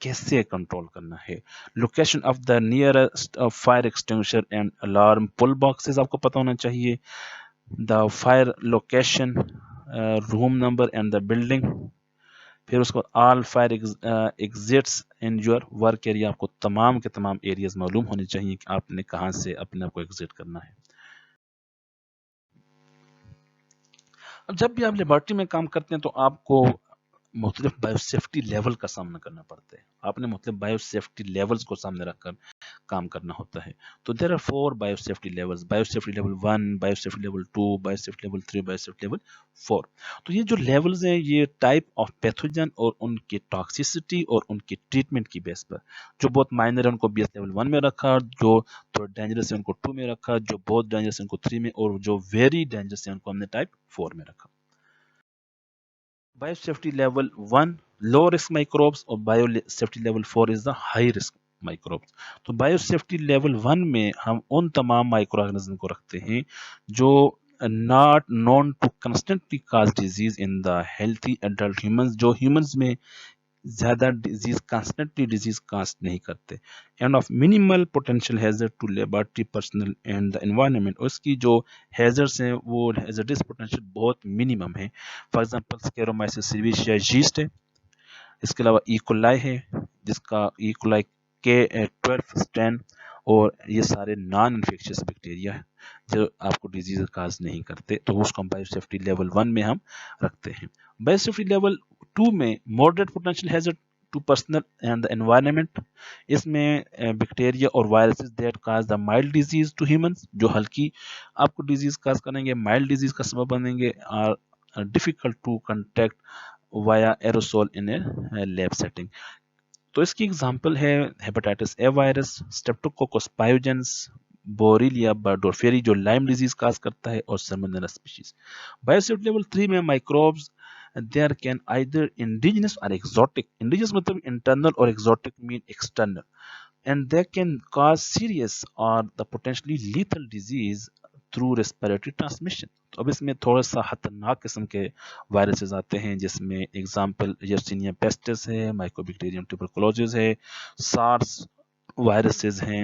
کیسے کنٹرول کرنا ہے. Location of the nearest fire extinguisher and alarm pull boxes آپ کو پتہ ہونا چاہیے. The fire location, room number and the building. پھر اس کو all fire exits in your work area. آپ کو تمام کے تمام ایریاز معلوم ہونے چاہیے کہ آپ نے کہاں سے اپنے آپ کو ایگزٹ کرنا ہے. اب جب بھی آپ لیبارٹری میں کام کرتے ہیں تو آپ کو مختلف بایو سیفٹی لیول کا سامنا کرنا پڑتا ہے. آپ نے مختلف بایو سیفٹی لیولز کو سامنے رکھ کر کام کرنا ہوتا ہے. تو there are 4 biosafety levels: biosafety level 1، biosafety level 2، biosafety level 3، biosafety level 4. تو یہ جو لیولز ہیں یہ ٹائپ آف پیتھوجن اور ان کی ٹاکسیسٹی اور ان کی ٹریٹمنٹ کی بیس پر. جو بہت مائنر ہے ان کو BS لیول 1 میں رکھا، جو تھوڑا ڈینجرس ہے ان کو 2 میں رکھا، جو بہت ڈینجرس ہے ان کو 3 میں، اور جو ویری ڈینجرس ہے ان کو ہم نے ٹائپ 4 میں رکھا. Biosafety level 1 low risk microbes, اور biosafety level 4 is the high risk microbes. تو بایو سیفٹی لیول 1 میں ہم ان تمام مائکرو آرگنزم کو رکھتے ہیں جو not known to constantly cause disease in the healthy adult humans. جو ہیومنز میں زیادہ ڈیزیز کانسٹنٹلی ڈیزیز کاسٹ نہیں کرتے، and of minimal potential hazard to laboratory personnel and the environment. اس کی جو ہیزرڈس ہیں وہ ہیزرڈس پوٹینشیل بہت منیمم ہے. For example Saccharomyces cerevisiae yeast ہے. اس کے علاوہ ایکولائی ہے جس کا ایکولائی K12 اسٹین، اور یہ سارے نان انفیکشس بیکٹیریا ہیں جو آپ کو ڈیزیز کاز نہیں کرتے. تو اس کو ہم بایو سیفٹی لیول 1 میں ہم رکھتے ہیں. بایو سیفٹی لیول 2 میں moderate potential hazard to personnel and the environment. اس میں بیکٹیریا اور viruses that cause the mild disease to humans, جو ہلکی آپ کو ڈیزیز کاز کریں گے، مائلڈ ڈیزیز کا سبب بنیں گے. اور difficult to contact via aerosol in a lab setting. तो इसकी एग्जांपल है hepatitis A virus, Streptococcus pyogenes, Borrelia burgdorferi जो लाइम डिजीज काज करता है, और सल्मोनेला स्पीशीज. बायोसेफ्टी लेवल 3 में microbes there can either indigenous और एक्सोटिक. इंडिजिनस मतलब इंटरनल और exotic mean external, and they can cause serious or the potentially lethal disease through respiratory transmission. तो अब इसमें थोड़ा सा खतरनाक किस्म के वायरसेस आते हैं, जिसमें एग्जांपल यर्सीनिया पेस्टिस है, माइकोबैक्टीरियम ट्यूबरकुलोसिस है, सार्स वायरसेस हैं,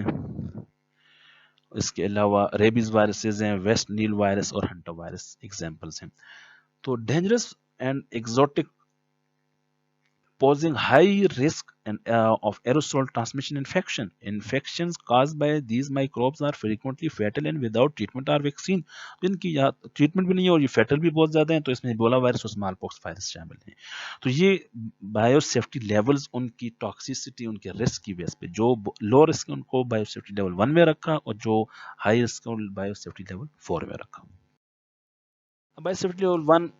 इसके अलावा रेबीज वायरसेस हैं, वेस्ट नील वायरस और हंटर वायरस एग्जांपल्स हैं. तो dangerous and exotic posing high risk of aerosol transmission infection. Infections caused by these microbes are frequently fatal and without treatment or vaccine. तो इनकी या ट्रीटमेंट भी नहीं है और ये फेटल भी बहुत ज़्यादा हैं. तो इसमें इबोला वायरस और स्मॉल पॉक्स वायरस शामिल हैं. तो ये बायोसेफ्टी लेवल्स उनकी टॉक्सिसिटी, उनके रिस्क की बेस पे, जो लो रिस्क है उनको बायोसेफ्टी लेवल 1 में रखा और जो हाई रिस्क है बायोसेफ्टी लेवल 4 में रखा. बायोसेफ्टी लेवल 1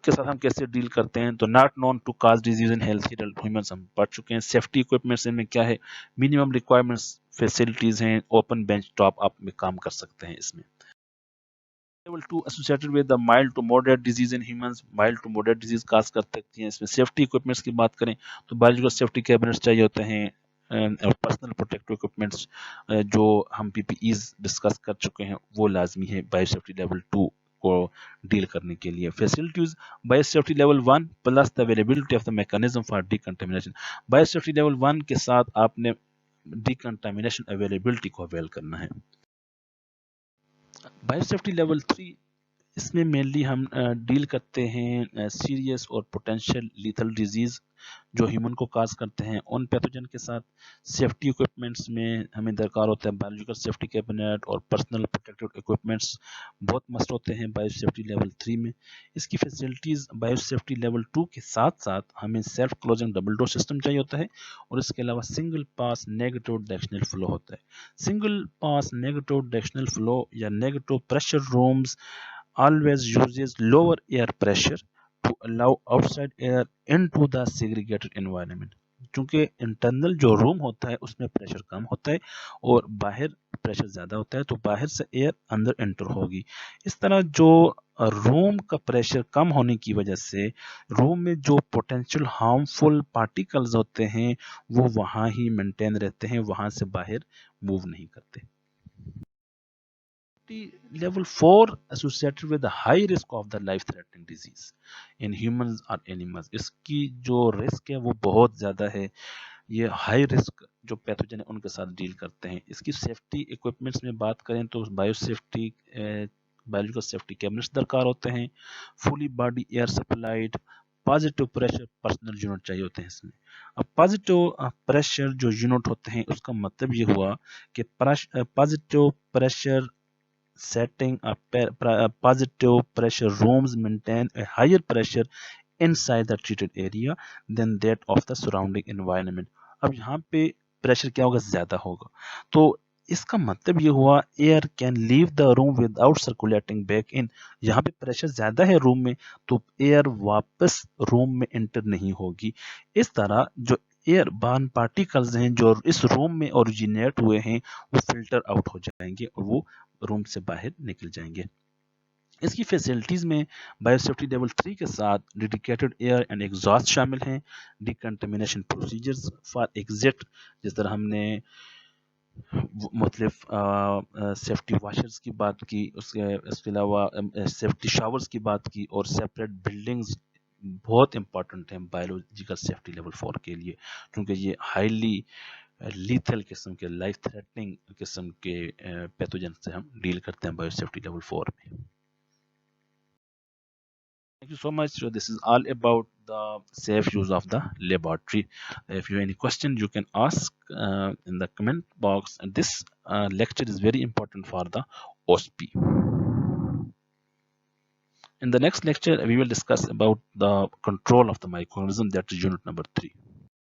के साथ हम कैसे डील करते हैं. तो not known to cause disease in healthy humans हम पढ़ चुके हैं. सेफ्टी इक्विपमेंट्स में क्या है, मिनिमम रिक्वायरमेंट्स फैसिलिटीज हैं, ओपन बेंच टॉप आप में काम कर सकते हैं इसमें. Level 2 associated with the mild to moderate disease in humans. Mild to moderate disease cause कर सकती हैं. इसमें सेफ्टी इक्विपमेंट्स की बात करें तो बायोलॉजिकल सेफ्टी कैबिनेट्स चाहिए होते हैं, और पर्सनल प्रोटेक्टिव इक्विपमेंट्स जो हम पीपीईज डिस्कस कर चुके हैं वो लाजमी है बायोसेफ्टी लेवल 2 को डील करने के लिए. Facilities biosafety level 1 plus the availability of the mechanism for decontamination. Biosafety level 1 के साथ आपने डीकंटामिनेशन अवेलेबिलिटी को अवेल करना है. बायोसेफ्टी लेवल 3 इसमें मेनली हम डील करते हैं सीरियस और पोटेंशियल लीथल डिजीज जो ह्यूमन को काज करते हैं उन पैथोजन के साथ. सेफ्टी इक्विपमेंट्स में हमें दरकार होता है बायोलॉजिकल सेफ्टी कैबिनेट और पर्सनल प्रोटेक्टिव इक्विपमेंट्स बहुत मस्ट होते हैं बायोसेफ्टी लेवल 3 में. इसकी फैसिलिटीज़ बायोसेफ्टी लेवल 2 के साथ साथ हमें self closing double door system चाहिए होता है, और इसके अलावा single pass negative directional flow होता है. Single pass negative directional flow या negative pressure rooms always uses lower air pressure to allow outside air into the segregated environment. क्योंकि इंटरनल जो रूम होता है उसमें प्रेशर कम होता है और बाहर प्रेशर ज़्यादा होता है, तो बाहर से एयर अंदर एंटर होगी. इस तरह जो रूम का प्रेशर कम होने की वजह से रूम में जो पोटेंशियल हार्मफुल पार्टिकल्स होते हैं वो वहाँ ही मेंटेन रहते हैं, वहाँ से बाहर मूव नहीं करते. Level 4 associated with the high risk of the life-threatening disease in humans or animals. इसकी जो रिस्क है वो बहुत ज़्यादा है. ये हाई रिस्क जो पैथोजन है उनके साथ डील करते हैं. इसकी सेफ्टी इक्विपमेंट्स में बात करें तो बायोसेफ्टी बायोलॉजिकल सेफ्टी कैबिनेट्स दरकार होते हैं, fully body air supplied, positive pressure personal unit चाहिए होते हैं इसमें. अब पॉजिटिव प्रेशर जो यूनिट होते हैं उसका मतलब ये हुआ कि positive pressure setting a positive pressure rooms maintain a higher pressure inside the treated area than that of the surrounding environment. अब यहाँ पे प्रेशर क्या होगा, ज़्यादा होगा. तो इसका मतलब ये हुआ air can leave the room without circulating back in. यहाँ पे प्रेशर ज़्यादा है रूम में तो एयर वापस रूम में एंटर नहीं होगी. इस तरह जो एयर बार्न पार्टिकल्स हैं जो इस रूम में ओरिजिनेट हुए हैं वो फिल्टर आउट हो जाएंगे और वो रूम से बाहर निकल जाएंगे. इसकी फैसिलिटीज़ में बायोसेफ्टी लेवल 3 के साथ डेडिकेटेड एयर एंड एग्जॉस्ट शामिल हैं, डिकंटामिनेशन प्रोसीजर्स फॉर एग्जिट, जिस तरह हमने मतलब सेफ्टी वॉशर्स की बात की, उसके अलावा सेफ्टी शावर्स की बात की, और सेपरेट बिल्डिंग्स बहुत इंपॉर्टेंट हैं बायोलॉजिकल सेफ्टी लेवल 4 के लिए, क्योंकि ये हाईली लीथल किस्म के लाइफ थ्रेटनिंग किस्म के पैथोजन से हम डील करते हैं बायोसेफ्टी लेवल 4 में. Thank you so much. So this is all about the safe use of the laboratory. If you have any question, you can ask in the comment box. And this lecture is very important for the OSP. In the next lecture, we will discuss about the control of the microorganism. That is unit number 3.